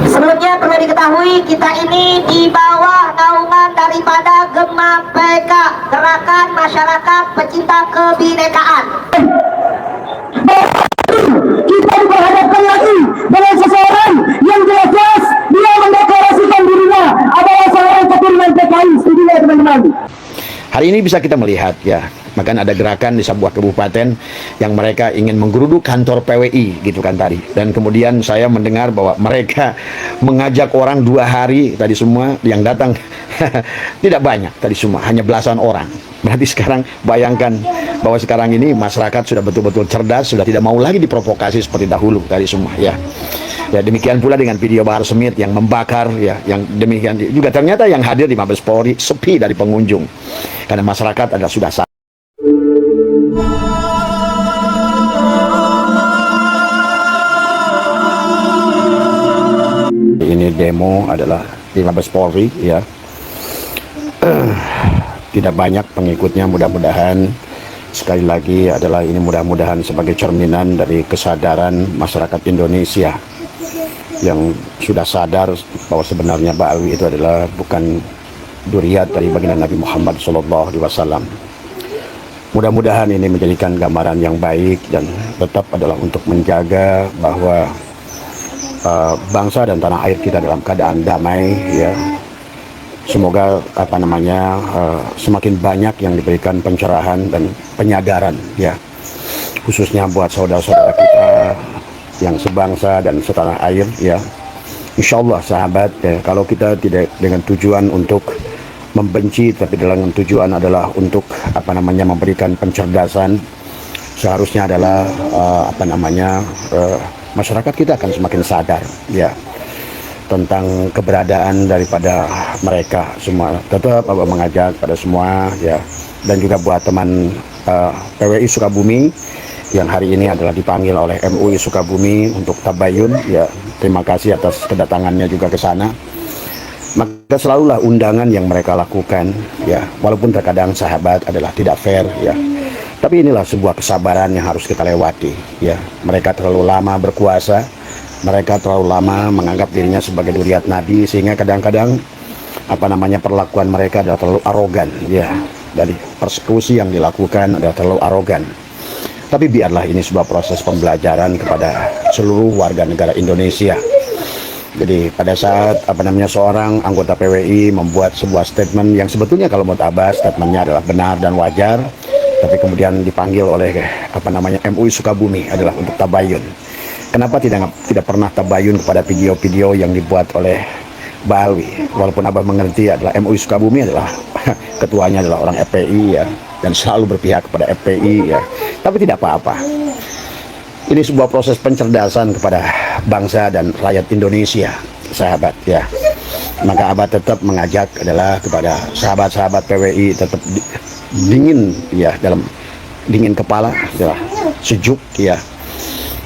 Sebelumnya perlu diketahui kita ini di bawah naungan daripada Gema PK, Gerakan Masyarakat Pecinta Kebinekaan. Kita diperhadapkan lagi dengan seseorang yang jelas-jelas dia mendeklarasikan dirinya adalah seorang keturunan PKI. Setuju ya teman-teman? Hari ini bisa kita melihat ya, bahkan ada gerakan di sebuah kabupaten yang mereka ingin menggeruduk kantor PWI gitu kan tadi. Dan kemudian saya mendengar bahwa mereka mengajak orang 2 hari tadi semua yang datang tidak banyak tadi semua, hanya belasan orang. Berarti sekarang bayangkan bahwa sekarang ini masyarakat sudah betul-betul cerdas, sudah tidak mau lagi diprovokasi seperti dahulu tadi semua ya. Ya demikian pula dengan video Bahar Smith yang membakar ya, yang demikian juga ternyata yang hadir di Mabes Polri sepi dari pengunjung karena masyarakat adalah sudah sadar. Ini demo adalah di Mabes Polri ya. Tidak banyak pengikutnya, mudah-mudahan sekali lagi adalah ini mudah-mudahan sebagai cerminan dari kesadaran masyarakat Indonesia yang sudah sadar bahwa sebenarnya Ba'alwi itu adalah bukan duriat dari baginda Nabi Muhammad SAW. Mudah-mudahan ini menjadikan gambaran yang baik dan tetap adalah untuk menjaga bahwa bangsa dan tanah air kita dalam keadaan damai ya. Semoga semakin banyak yang diberikan pencerahan dan penyadaran ya, khususnya buat saudara-saudara kita yang sebangsa dan setanah air ya. Insya Allah sahabat ya, kalau kita tidak dengan tujuan untuk membenci tapi dengan tujuan adalah untuk memberikan pencerdasan, seharusnya adalah masyarakat kita akan semakin sadar ya tentang keberadaan daripada mereka semua. Tetap mengajak pada semua ya, dan juga buat teman PWI Sukabumi yang hari ini adalah dipanggil oleh MUI Sukabumi untuk tabayun ya. Terima kasih atas kedatangannya juga ke sana. Maka selalulah undangan yang mereka lakukan ya, walaupun terkadang sahabat adalah tidak fair ya, tapi inilah sebuah kesabaran yang harus kita lewati ya. Mereka terlalu lama berkuasa, mereka terlalu lama menganggap dirinya sebagai duriat Nabi, sehingga kadang-kadang perlakuan mereka adalah terlalu arogan ya. Dari persekusi yang dilakukan adalah terlalu arogan. Tapi biarlah ini sebuah proses pembelajaran kepada seluruh warga negara Indonesia. Jadi pada saat seorang anggota PWI membuat sebuah statement yang sebetulnya kalau menurut Abbas statementnya adalah benar dan wajar, tapi kemudian dipanggil oleh MUI Sukabumi adalah untuk tabayun. Kenapa tidak pernah tabayun kepada video-video yang dibuat oleh Ba'alwi? Walaupun Abah mengerti adalah MUI Sukabumi adalah ketuanya adalah orang FPI ya, dan selalu berpihak kepada FPI ya. Tapi tidak apa-apa. Ini sebuah proses pencerdasan kepada bangsa dan rakyat Indonesia, sahabat ya. Maka Abah tetap mengajak adalah kepada sahabat-sahabat PWI tetap dingin ya, dalam dingin kepala, adalah sejuk ya.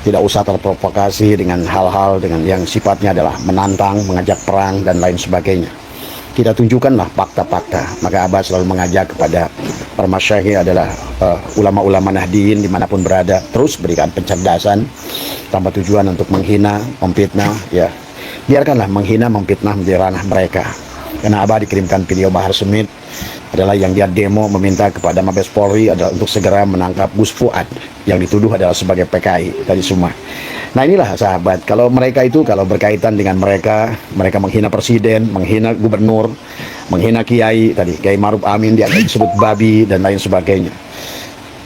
Tidak usah terprovokasi dengan hal-hal dengan yang sifatnya adalah menantang, mengajak perang dan lain sebagainya. Kita tunjukkanlah fakta-fakta. Maka Abah selalu mengajak kepada para masyayikh adalah ulama-ulama Nahdiyin dimanapun berada, terus berikan pencerdasan tanpa tujuan untuk menghina, memfitnah ya. Biarkanlah menghina, memfitnah menjadi ranah mereka. Karena Abah dikirimkan video Bahar Smith adalah yang dia demo meminta kepada Mabes Polri adalah untuk segera menangkap Gus Fuad yang dituduh adalah sebagai PKI tadi semua. Nah inilah sahabat, kalau mereka itu kalau berkaitan dengan mereka menghina presiden, menghina gubernur, menghina kiai tadi, Kiai Maruf Amin dia disebut babi dan lain sebagainya.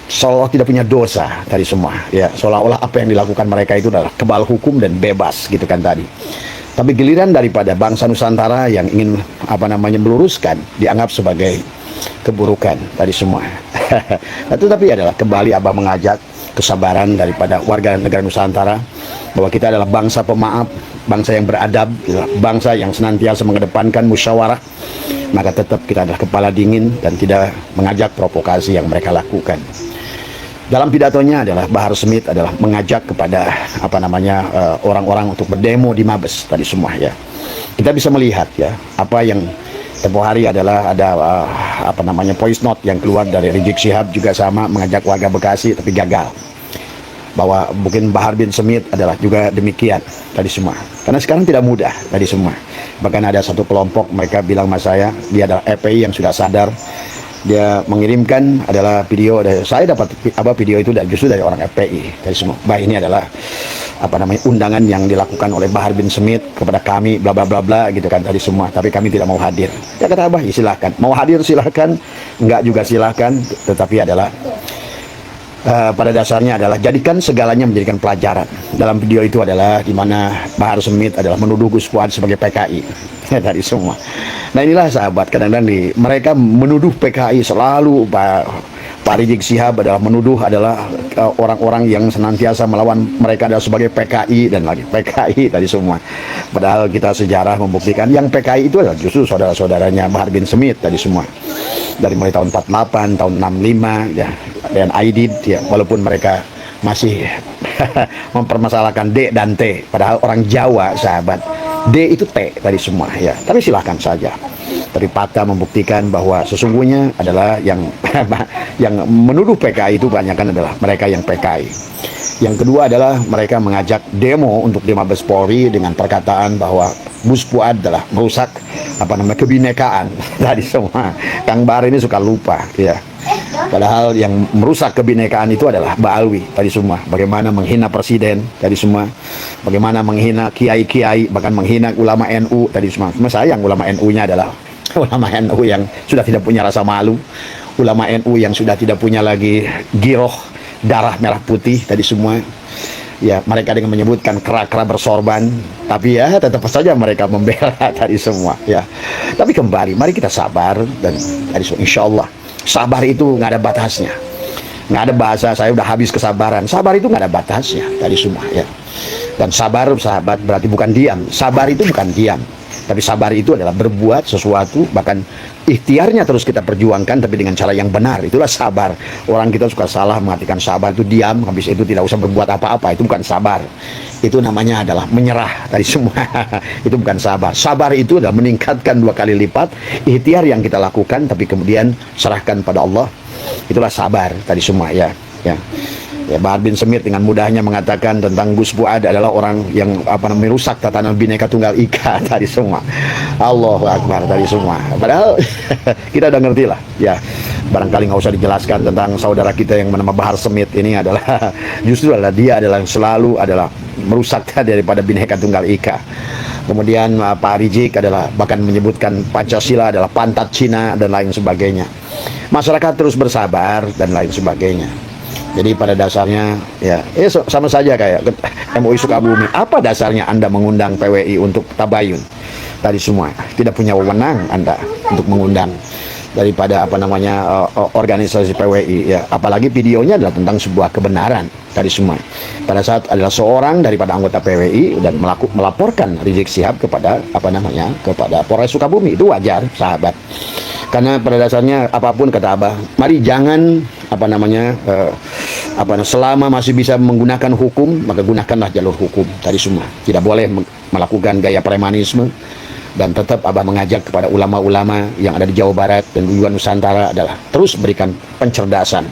Seolah tidak punya dosa tadi semua ya, seolah-olah apa yang dilakukan mereka itu adalah kebal hukum dan bebas gitu kan tadi. Tapi giliran daripada bangsa Nusantara yang ingin meluruskan dianggap sebagai keburukan tadi semua. Tetapi adalah kembali Abah mengajak kesabaran daripada warga negara Nusantara bahwa kita adalah bangsa pemaaf, bangsa yang beradab, bangsa yang senantiasa mengedepankan musyawarah. Maka tetap kita adalah kepala dingin dan tidak mengajak provokasi yang mereka lakukan. Dalam pidatonya adalah Bahar Smith adalah mengajak kepada orang-orang untuk berdemo di Mabes tadi semua ya. Kita bisa melihat ya apa yang tempoh hari adalah ada voice note yang keluar dari Rizik Syihab juga sama mengajak warga Bekasi tapi gagal. bahwa mungkin Bahar bin Smith adalah juga demikian tadi semua. Karena sekarang tidak mudah tadi semua. Bahkan ada satu kelompok mereka bilang sama saya, dia adalah FPI yang sudah sadar. Dia mengirimkan adalah video, saya dapat video itu justru dari orang FPI tadi semua. Bah, ini adalah undangan yang dilakukan oleh Bahar bin Smith kepada kami bla bla bla bla gitu kan tadi semua, tapi kami tidak mau hadir. Ya kata Abah, ya silahkan, mau hadir silahkan, enggak juga silahkan, tetapi adalah pada dasarnya adalah jadikan segalanya menjadikan pelajaran. Dalam video itu adalah di mana Bahar Smith adalah menuduh Gus Fuad sebagai PKI tadi semua. Nah inilah sahabat, kadang-kadang mereka menuduh PKI selalu. Pak Rizik Syihab adalah menuduh adalah orang-orang yang senantiasa melawan mereka adalah sebagai PKI dan lagi PKI tadi semua. Padahal kita sejarah membuktikan yang PKI itu adalah justru saudara-saudaranya Bahar bin Smith tadi semua. Dari mulai tahun 48, tahun 65 ya, dan Aidid ya, walaupun mereka masih mempermasalahkan D dan T, padahal orang Jawa sahabat D itu T tadi semua ya. Tapi silahkan saja. Tapi fakta membuktikan bahwa sesungguhnya adalah yang menuduh PKI itu kebanyakan adalah mereka yang PKI. Yang kedua adalah mereka mengajak demo untuk di Mabes Polri dengan perkataan bahwa Gus Fuad adalah merusak kebinekaan tadi semua. Kang Bahar ini suka lupa ya. Padahal yang merusak kebinekaan itu adalah Mbak Alwi tadi semua. Bagaimana menghina presiden tadi semua, bagaimana menghina kiai-kiai, bahkan menghina ulama NU tadi semua. Cuma sayang ulama NU-nya adalah ulama NU yang sudah tidak punya rasa malu, ulama NU yang sudah tidak punya lagi giroh darah merah putih tadi semua. Ya, mereka dengan menyebutkan kera-kera bersorban, tapi ya tetap saja mereka membela tadi semua ya. Tapi kembali, mari kita sabar dan tadi semua, insya Allah sabar itu nggak ada batasnya. Nggak ada bahasa saya udah habis kesabaran. Sabar itu nggak ada batasnya tadi semua ya. Dan sabar sahabat berarti bukan diam. Sabar itu bukan diam, tapi sabar itu adalah berbuat sesuatu, bahkan ikhtiarnya terus kita perjuangkan, tapi dengan cara yang benar. Itulah sabar. Orang kita suka salah mengartikan sabar itu diam, habis itu tidak usah berbuat apa-apa. Itu bukan sabar. Itu namanya adalah menyerah tadi semua. Itu bukan sabar. Sabar itu adalah meningkatkan 2 kali lipat ikhtiar yang kita lakukan, tapi kemudian serahkan pada Allah. Itulah sabar tadi semua ya. Ya. Ya, Bahar bin Smith dengan mudahnya mengatakan tentang Gus Fuad adalah orang yang merusak tatanan Bhinneka Tunggal Ika tadi semua. Allahu Akbar tadi semua. Padahal kita udah ngerti lah ya. Barangkali nggak usah dijelaskan tentang saudara kita yang bernama Bahar Smith ini adalah justru adalah dia adalah selalu adalah merusak daripada Bhinneka Tunggal Ika. Kemudian Pak Rizik adalah bahkan menyebutkan Pancasila adalah pantat Cina dan lain sebagainya. Masyarakat terus bersabar dan lain sebagainya. Jadi pada dasarnya ya sama saja kayak MUI Sukabumi. Apa dasarnya Anda mengundang PWI untuk tabayun? Tadi semua tidak punya wewenang Anda untuk mengundang daripada organisasi PWI ya. Apalagi videonya adalah tentang sebuah kebenaran tadi semua. Pada saat adalah seorang daripada anggota PWI dan melaporkan Rizik Syihab kepada kepada Polres Sukabumi, itu wajar sahabat. Karena pada dasarnya apapun kata Abah, mari jangan selama masih bisa menggunakan hukum, maka gunakanlah jalur hukum tadi semua. Tidak boleh melakukan gaya premanisme. Dan tetap Abah mengajak kepada ulama-ulama yang ada di Jawa Barat dan juga Nusantara adalah terus berikan pencerdasan.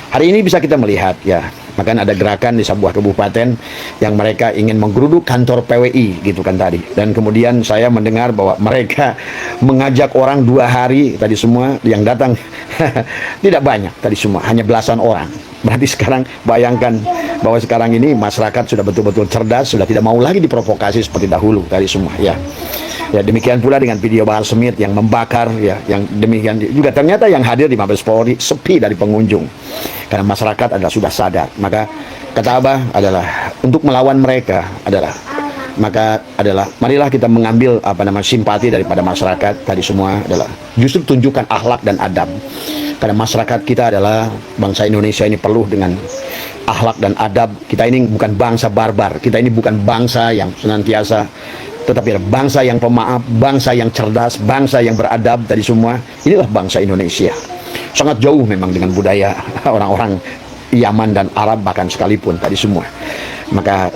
Hari ini bisa kita melihat ya, bahkan ada gerakan di sebuah kabupaten yang mereka ingin menggeruduk kantor PWI gitu kan tadi. Dan kemudian saya mendengar bahwa mereka mengajak orang 2 hari tadi semua, yang datang tidak banyak tadi semua, hanya belasan orang. Berarti sekarang bayangkan bahwa sekarang ini masyarakat sudah betul-betul cerdas, sudah tidak mau lagi diprovokasi seperti dahulu tadi semua ya. Ya demikian pula dengan video Bahar Smith yang membakar ya, yang demikian juga ternyata yang hadir di Mabes Polri sepi dari pengunjung karena masyarakat adalah sudah sadar. Maka kata Abah adalah untuk melawan mereka adalah marilah kita mengambil simpati daripada masyarakat tadi semua adalah justru tunjukkan akhlak dan adab. Karena masyarakat kita adalah bangsa Indonesia ini penuh dengan akhlak dan adab. Kita ini bukan bangsa barbar, kita ini bukan bangsa yang senantiasa, tetapi bangsa yang pemaaf, bangsa yang cerdas, bangsa yang beradab tadi semua. Inilah bangsa Indonesia. Sangat jauh memang dengan budaya orang-orang Yaman dan Arab bahkan sekalipun tadi semua. Maka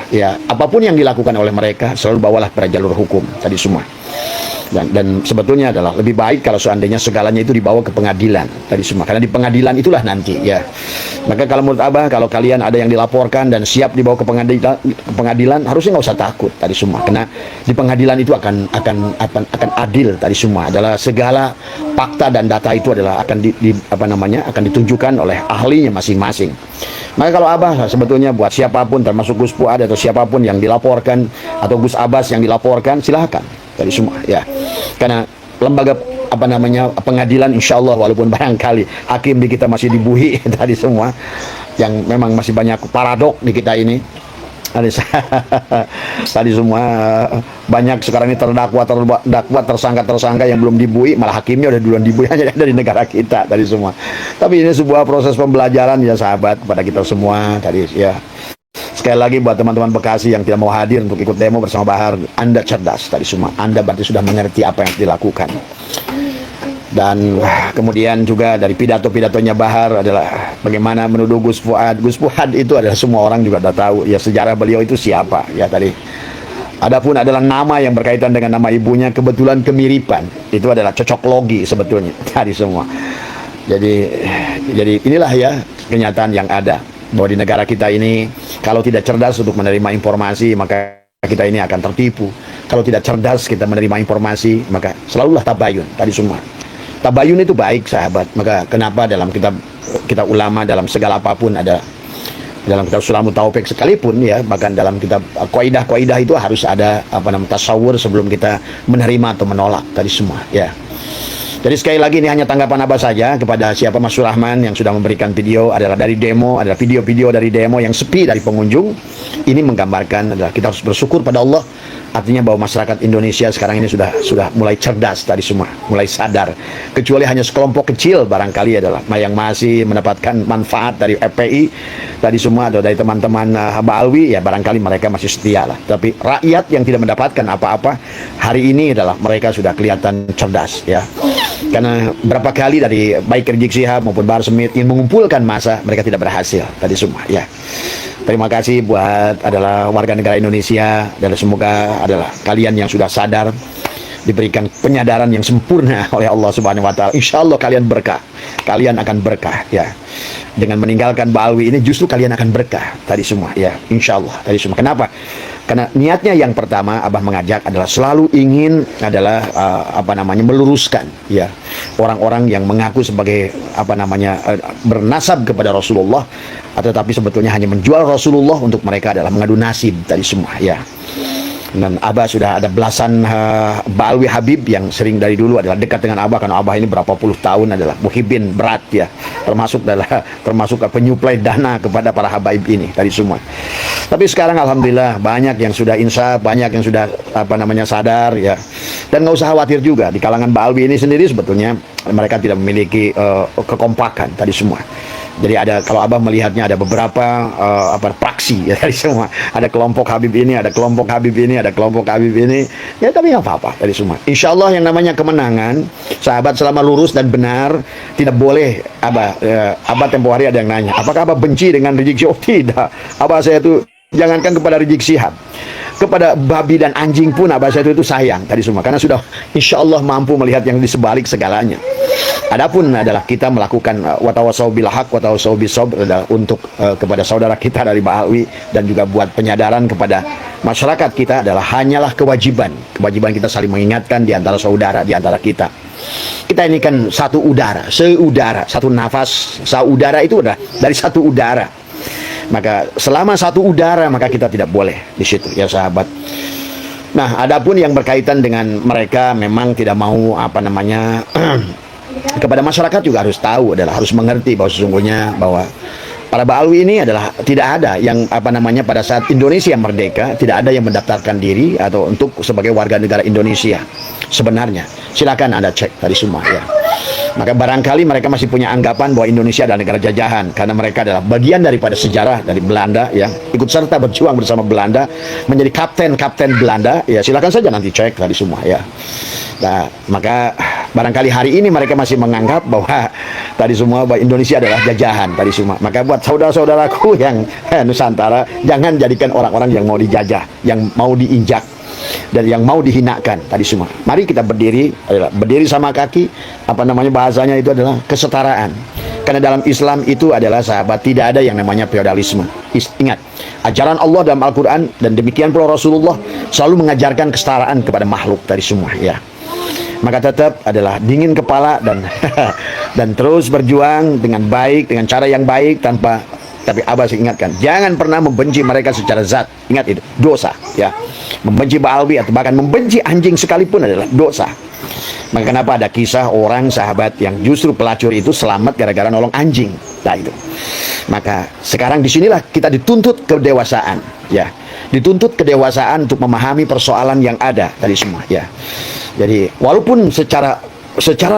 ya apapun yang dilakukan oleh mereka selalu bawalah pada jalur hukum tadi semua. Dan sebetulnya adalah lebih baik kalau seandainya segalanya itu dibawa ke pengadilan tadi semua, karena di pengadilan itulah nanti ya. Maka kalau menurut Abah, kalau kalian ada yang dilaporkan dan siap dibawa ke pengadilan, harusnya nggak usah takut tadi semua, karena di pengadilan itu akan adil tadi semua. Adalah segala fakta dan data itu adalah akan akan ditunjukkan oleh ahlinya masing-masing. Maka kalau Abah sebetulnya buat siapapun, termasuk Gus Fuad atau siapapun yang dilaporkan, atau Gus Abbas yang dilaporkan, silahkan tadi semua ya, karena lembaga pengadilan, insya Allah, walaupun barangkali hakim di kita masih dibuhi tadi semua, yang memang masih banyak paradok di kita ini tadi semua, banyak sekarang ini terdakwa, tersangka yang belum dibuih, malah hakimnya udah duluan dibuih hanya dari negara kita tadi semua. Tapi ini sebuah proses pembelajaran ya sahabat, pada kita semua tadi ya. Sekali lagi buat teman-teman Bekasi yang tidak mau hadir untuk ikut demo bersama Bahar, Anda cerdas tadi semua, Anda berarti sudah mengerti apa yang dilakukan. Dan kemudian juga dari pidato-pidatonya Bahar adalah bagaimana menuduh Gus Fuad. Gus Fuad itu adalah semua orang juga sudah tahu ya, sejarah beliau itu siapa ya tadi. Adapun adalah nama yang berkaitan dengan nama ibunya, kebetulan kemiripan, itu adalah cocok logi sebetulnya tadi semua. Jadi inilah ya kenyataan yang ada, bahwa di negara kita ini kalau tidak cerdas untuk menerima informasi, maka kita ini akan tertipu. Kalau tidak cerdas kita menerima informasi, maka selalulah tabayun tadi semua. Tabayun itu baik sahabat. Maka kenapa dalam kitab ulama, dalam segala apapun ada, dalam kitab Sulamut Taufik sekalipun ya, bahkan dalam kitab kaidah-kaidah itu harus ada tasawur sebelum kita menerima atau menolak tadi semua ya. Jadi sekali lagi ini hanya tanggapan Abah saja kepada siapa Mas Surahman yang sudah memberikan video adalah dari demo, adalah video-video dari demo yang sepi dari pengunjung. Ini menggambarkan adalah kita harus bersyukur pada Allah. Artinya bahwa masyarakat Indonesia sekarang ini sudah mulai cerdas tadi semua, mulai sadar. Kecuali hanya sekelompok kecil barangkali adalah yang masih mendapatkan manfaat dari FPI tadi semua, atau dari teman-teman Abah Alwi ya, barangkali mereka masih setia lah. Tapi rakyat yang tidak mendapatkan apa-apa hari ini adalah mereka sudah kelihatan cerdas ya. Karena berapa kali dari baik Rizik Syihab maupun Bahar Smith ingin mengumpulkan massa, mereka tidak berhasil tadi semua ya. Terima kasih buat adalah warga negara Indonesia, dan semoga adalah kalian yang sudah sadar diberikan penyadaran yang sempurna oleh Allah Subhanahu wa taala. Insyaallah kalian berkah. Kalian akan berkah ya. Dengan meninggalkan Ba'alwi ini justru kalian akan berkah tadi semua ya. Insyaallah tadi semua. Kenapa? Karena niatnya yang pertama Abah mengajak adalah selalu ingin adalah meluruskan ya orang-orang yang mengaku sebagai bernasab kepada Rasulullah, tetapi sebetulnya hanya menjual Rasulullah untuk mereka adalah mengadu nasib tadi semua ya. Dan Abah sudah ada belasan Ba'alwi Habib yang sering dari dulu adalah dekat dengan Abah, karena Abah ini berapa puluh tahun adalah muhibbin berat ya, termasuk penyuplai dana kepada para habaib ini tadi semua. Tapi sekarang alhamdulillah banyak yang sudah insaf, banyak yang sudah sadar ya. Dan nggak usah khawatir juga, di kalangan Ba'alwi ini sendiri sebetulnya mereka tidak memiliki kekompakan tadi semua. Jadi kalau Abah melihatnya ada beberapa praksi ya dari semua. Ada kelompok Habib ini, ada kelompok Habib ini, ada kelompok Habib ini. Ya tapi nggak apa-apa dari semua. Insya Allah yang namanya kemenangan, sahabat selama lurus dan benar, tidak boleh Abah tempo hari ada yang nanya, apakah Abah benci dengan Rizik Syihab? Tidak. Abah saya itu jangankan kepada Rizik Syihab, kepada babi dan anjing pun Abah saya itu sayang tadi semua, karena sudah insya Allah mampu melihat yang di sebalik segalanya. Adapun adalah kita melakukan watawasau bil haq watawasau bis sabr adalah untuk kepada saudara kita dari Ba'alwi, dan juga buat penyadaran kepada masyarakat kita adalah hanyalah kewajiban kita saling mengingatkan di antara saudara, di antara kita. Kita ini kan satu udara, satu nafas, saudara itu udah dari satu udara. Maka selama satu udara maka kita tidak boleh di situ ya sahabat. Nah, adapun yang berkaitan dengan mereka memang tidak mau kepada masyarakat juga harus tahu, adalah harus mengerti bahwa sesungguhnya bahwa para Ba'alwi ini adalah tidak ada yang pada saat Indonesia merdeka tidak ada yang mendaftarkan diri atau untuk sebagai warga negara Indonesia sebenarnya. Silakan Anda cek tadi semua ya. Maka barangkali mereka masih punya anggapan bahwa Indonesia adalah negara jajahan, karena mereka adalah bagian daripada sejarah dari Belanda yang ikut serta berjuang bersama Belanda menjadi kapten Belanda ya. Silakan saja nanti cek tadi semua ya. Nah, maka barangkali hari ini mereka masih menganggap bahwa tadi semua bahwa Indonesia adalah jajahan tadi semua. Maka buat saudara-saudaraku yang Nusantara, jangan jadikan orang-orang yang mau dijajah, yang mau diinjak. dan yang mau dihinakan tadi semua. Mari kita berdiri, berdiri sama kaki, bahasanya itu adalah kesetaraan. Karena dalam Islam itu adalah sahabat, tidak ada yang namanya feodalisme. Ingat, ajaran Allah dalam Al-Quran dan demikian pula Rasulullah selalu mengajarkan kesetaraan kepada makhluk tadi semua, ya. Maka tetap adalah dingin kepala dan dan terus berjuang dengan baik, dengan cara yang baik, tapi Abah ingatkan, jangan pernah membenci mereka secara zat. Ingat itu, dosa, ya. Membenci Ba'alwi atau bahkan membenci anjing sekalipun adalah dosa. Maka kenapa ada kisah orang sahabat yang justru pelacur itu selamat gara-gara nolong anjing. Nah itu. Maka sekarang disinilah kita dituntut kedewasaan, ya. Dituntut kedewasaan untuk memahami persoalan yang ada tadi semua, ya. Jadi walaupun secara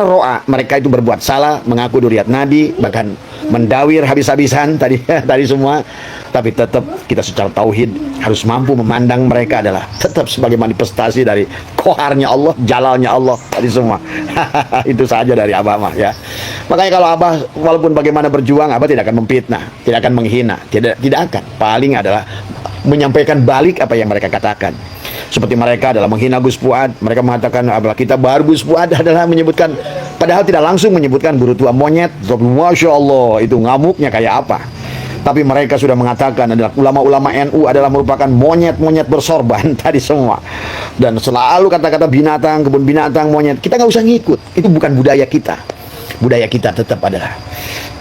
ro'a mereka itu berbuat salah, mengaku duriat Nabi, bahkan mendawir habis-habisan tadi semua, tapi tetap kita secara tauhid harus mampu memandang mereka adalah tetap sebagai manifestasi dari koharnya Allah, jalalnya Allah tadi semua. Itu saja dari Abah mah, ya. Makanya kalau Abah walaupun bagaimana berjuang, Abah tidak akan memfitnah, tidak akan menghina, tidak akan. Paling adalah menyampaikan balik apa yang mereka katakan. Seperti mereka adalah menghina Gus Fuad, mereka mengatakan kita baru Gus Fuad adalah menyebutkan, padahal tidak langsung menyebutkan guru tua monyet. Masya Allah, itu ngamuknya kayak apa. Tapi mereka sudah mengatakan adalah ulama-ulama NU adalah merupakan monyet-monyet bersorban tadi semua. Dan selalu kata-kata binatang, kebun binatang, monyet. Kita nggak usah ngikut, itu bukan budaya kita. Budaya kita tetap adalah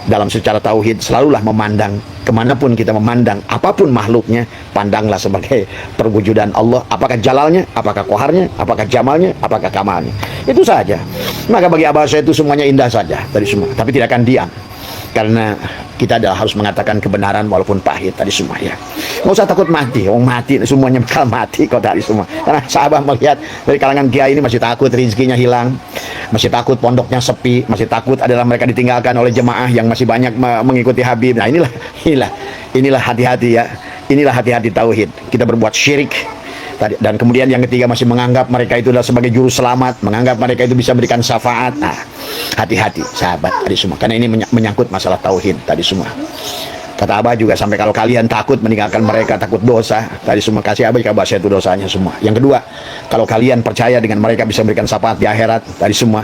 dalam secara tauhid selalulah memandang kemanapun kita memandang apapun makhluknya, pandanglah sebagai perwujudan Allah. Apakah jalalnya, apakah koharnya, apakah jamalnya, apakah kamalnya. Itu saja. Maka bagi Abah saya itu semuanya indah saja dari semua, tapi tidak akan diam. Karena kita adalah harus mengatakan kebenaran walaupun pahit tadi semua, ya. Nggak usah takut mati, mati semuanya bakal mati kok tadi semua. Karena sahabat melihat dari kalangan kiai ini masih takut rezekinya hilang, masih takut pondoknya sepi, masih takut adalah mereka ditinggalkan oleh jemaah yang masih banyak mengikuti Habib. Nah inilah hati-hati, ya. Inilah hati-hati tauhid. Kita berbuat syirik. Dan kemudian yang ketiga masih menganggap mereka itu adalah sebagai juru selamat, menganggap mereka itu bisa berikan syafaat. Nah, hati-hati sahabat tadi semua, karena ini menyangkut masalah tauhid tadi semua. Kata Abah juga, sampai kalau kalian takut meninggalkan mereka, takut dosa tadi semua, kasih Abah kabar saya itu dosanya semua. Yang kedua, kalau kalian percaya dengan mereka bisa berikan syafaat di akhirat tadi semua,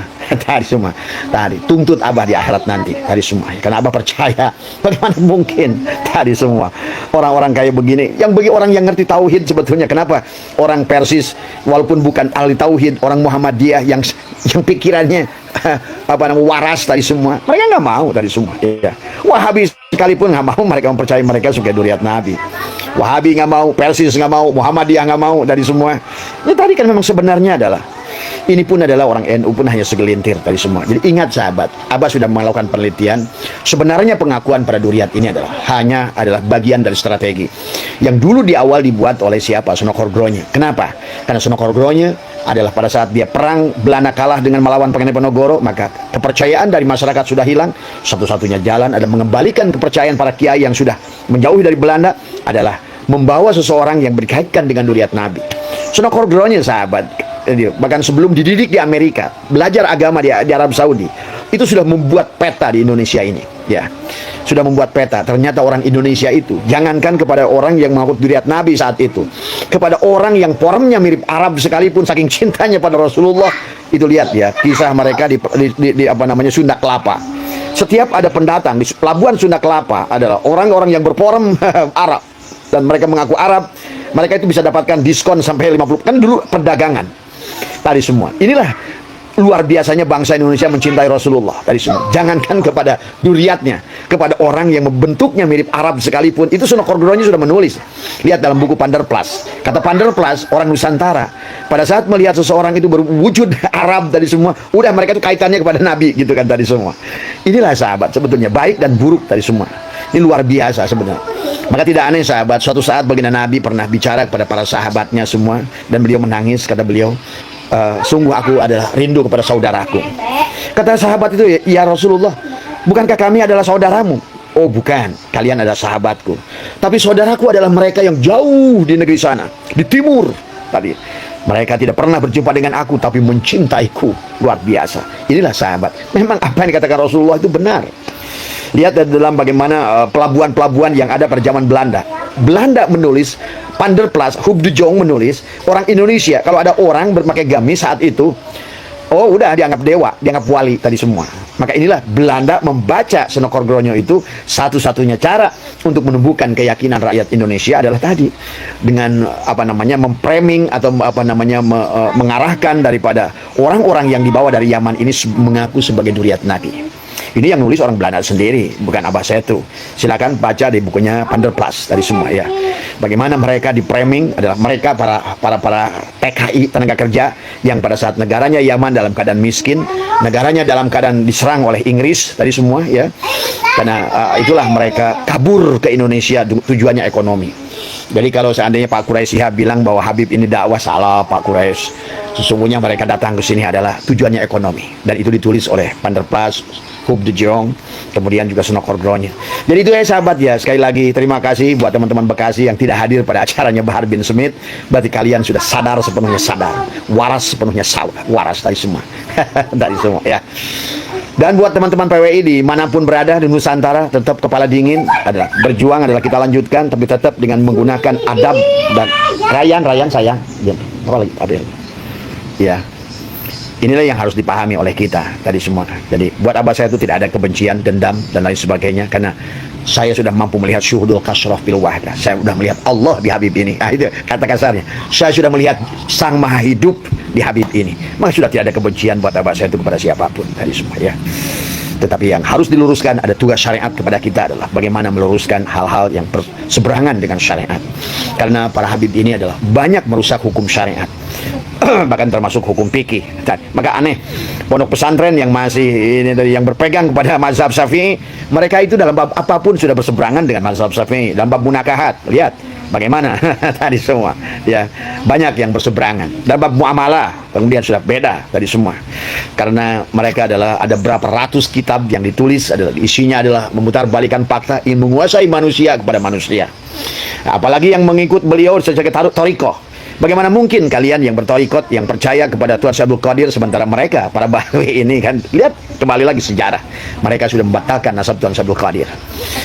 tadi tuntut Abah di akhirat nanti tadi semua. Karena Abah percaya, bagaimana mungkin tadi semua orang-orang kayak begini, yang bagi orang yang ngerti tauhid sebetulnya. Kenapa orang Persis walaupun bukan ahli tauhid, orang Muhammadiyah yang pikirannya waras tadi semua, mereka nggak mau tadi semua, ya. Wahabi sekalipun nggak mau, mereka mempercayai mereka sebagai duriat Nabi. Wahabi nggak mau, Persis nggak mau, Muhammadiyah nggak mau dari semua. Ya tadi kan memang sebenarnya adalah ini pun adalah orang NU pun hanya segelintir tadi semua. Jadi ingat sahabat, Abah sudah melakukan penelitian. Sebenarnya pengakuan pada duriat ini adalah bagian dari strategi yang dulu di awal dibuat oleh siapa? Sunokor Gronya. Kenapa? Karena Sunokor Gronya adalah pada saat dia perang Belanda kalah dengan melawan Pangeran Diponegoro, maka kepercayaan dari masyarakat sudah hilang. Satu-satunya jalan adalah mengembalikan kepercayaan para kiai yang sudah menjauhi dari Belanda adalah membawa seseorang yang berkaitan dengan duriat Nabi. Sunokor Gronya sahabat, bahkan sebelum dididik di Amerika, belajar agama di Arab Saudi, itu sudah membuat peta di Indonesia ini, ya. Sudah membuat peta. Ternyata orang Indonesia itu, jangankan kepada orang yang mengaku duriat Nabi saat itu, kepada orang yang formnya mirip Arab sekalipun, saking cintanya pada Rasulullah, itu lihat ya kisah mereka di Sunda Kelapa. Setiap ada pendatang di pelabuhan Sunda Kelapa adalah orang-orang yang berform Arab dan mereka mengaku Arab, mereka itu bisa dapatkan diskon sampai 50%. Kan dulu perdagangan tadi semua. Inilah luar biasanya bangsa Indonesia mencintai Rasulullah tadi semua. Jangankan kepada duriatnya, kepada orang yang membentuknya mirip Arab sekalipun. Itu Sunokor Gronya sudah menulis. Lihat dalam buku Panderplas. Kata Panderplas, orang Nusantara pada saat melihat seseorang itu berwujud Arab tadi semua, udah mereka itu kaitannya kepada Nabi gitu kan tadi semua. Inilah sahabat sebetulnya baik dan buruk tadi semua. Ini luar biasa sebenarnya. Maka tidak aneh sahabat, suatu saat baginda Nabi pernah bicara kepada para sahabatnya semua, dan beliau menangis. Kata beliau, sungguh aku adalah rindu kepada saudaraku. Kata sahabat itu, ya Rasulullah, bukankah kami adalah saudaramu? Oh bukan, kalian adalah sahabatku. Tapi saudaraku adalah mereka yang jauh di negeri sana, di timur tadi. Mereka tidak pernah berjumpa dengan aku, tapi mencintaiku. Luar biasa. Inilah sahabat. Memang apa yang dikatakan Rasulullah itu benar. Lihat dalam bagaimana pelabuhan-pelabuhan yang ada pada zaman Belanda. Belanda menulis Panderplas, Hub de Jong menulis, orang Indonesia kalau ada orang berpakai gamis saat itu, oh udah dianggap dewa, dianggap wali tadi semua. Maka inilah Belanda membaca Senokorgronyo itu satu-satunya cara untuk menumbuhkan keyakinan rakyat Indonesia adalah tadi dengan mempraming atau mengarahkan daripada orang-orang yang dibawa dari Yaman ini mengaku sebagai Duriat Nabi. Ini yang nulis orang Belanda sendiri, bukan Abah Setu. Silakan baca di bukunya Panderplas tadi semua ya. Bagaimana mereka di framing adalah mereka para TKI tenaga kerja yang pada saat negaranya Yaman dalam keadaan miskin, negaranya dalam keadaan diserang oleh Inggris tadi semua ya. Karena itulah mereka kabur ke Indonesia tujuannya ekonomi. Jadi kalau seandainya Pak Quraisy Shihab bilang bahwa Habib ini dakwah, salah Pak Quraisy. Sesungguhnya mereka datang ke sini adalah tujuannya ekonomi, dan itu ditulis oleh Panderplas, Hub de Jong, kemudian juga Senokorgronyo. Jadi itu ya sahabat ya, sekali lagi terima kasih buat teman-teman Bekasi yang tidak hadir pada acaranya Bahar bin Smith. Berarti kalian sudah sadar sepenuhnya sadar, waras sepenuhnya waras tadi semua. Tadi semua ya. Dan buat teman-teman PWI di manapun berada di Nusantara, tetap kepala dingin, adalah berjuang adalah kita lanjutkan, tapi tetap dengan menggunakan adab dan Rayan sayang. Ya, apa lagi? Adil. Ya. Inilah yang harus dipahami oleh kita tadi semua. Jadi buat Abah saya itu tidak ada kebencian, dendam dan lain sebagainya, karena saya sudah mampu melihat syuhudul kasrah fil wahdah. Saya sudah melihat Allah di Habib ini. Itu kata kasarnya. Saya sudah melihat Sang Maha Hidup di Habib ini. Maka sudah tidak ada kebencian buat Abah saya itu kepada siapapun tadi semua ya. Tetapi yang harus diluruskan, ada tugas syariat kepada kita adalah bagaimana meluruskan hal-hal yang berseberangan dengan syariat. Karena para Habib ini adalah banyak merusak hukum syariat, bahkan termasuk hukum fikih. Maka aneh, pondok pesantren yang masih ini dari yang berpegang kepada mazhab Syafi'i, mereka itu dalam bab apapun sudah berseberangan dengan mazhab Syafi'i. Dalam bab munakahat, lihat bagaimana tadi semua ya, banyak yang berseberangan. Dalam bab muamalah kemudian sudah beda tadi semua, karena mereka adalah ada berapa ratus kitab yang ditulis, adalah isinya adalah memutarbalikan fakta, ingin menguasai manusia kepada manusia. Apalagi yang mengikut beliau sebagai torikoh. Bagaimana mungkin kalian yang bertorikot, yang percaya kepada Tuan Syekh Abdul Qadir, sementara mereka, para Bahawi ini kan, lihat kembali lagi sejarah. Mereka sudah membatalkan nasab Tuan Syekh Abdul Qadir.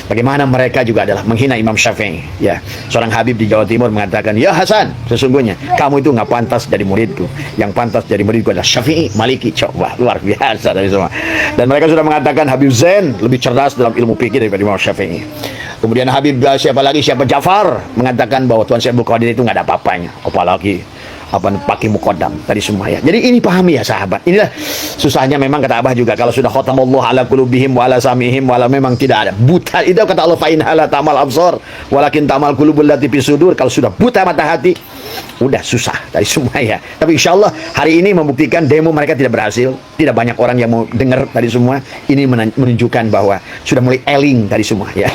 Bagaimana mereka juga adalah menghina Imam Syafi'i. Ya, seorang Habib di Jawa Timur mengatakan, ya Hasan, sesungguhnya kamu itu nggak pantas jadi muridku. Yang pantas jadi muridku adalah Syafi'i, Maliki. Coba, luar biasa dari semua. Dan mereka sudah mengatakan Habib Zain lebih cerdas dalam ilmu fikih daripada Imam Syafi'i. Kemudian Habib siapa Jafar mengatakan bahwa Tuan Syekh Abdul Qadir itu nggak ada apa-apanya, apalagi pakai muqaddam tadi semua ya. Jadi ini pahami ya sahabat. Inilah susahnya memang kata Abah juga, kalau sudah khatamullah ala qulubihim wa ala samihim wala, memang tidak ada buta. Itu kata Allah, fa in hala tamal absar walakin tamal qulubul lati fi sudur. Kalau sudah buta mata hati, udah susah tadi semua ya. Tapi insyaallah hari ini membuktikan demo mereka tidak berhasil, tidak banyak orang yang mau dengar tadi semua. Ini menunjukkan bahwa sudah mulai eling tadi semua ya.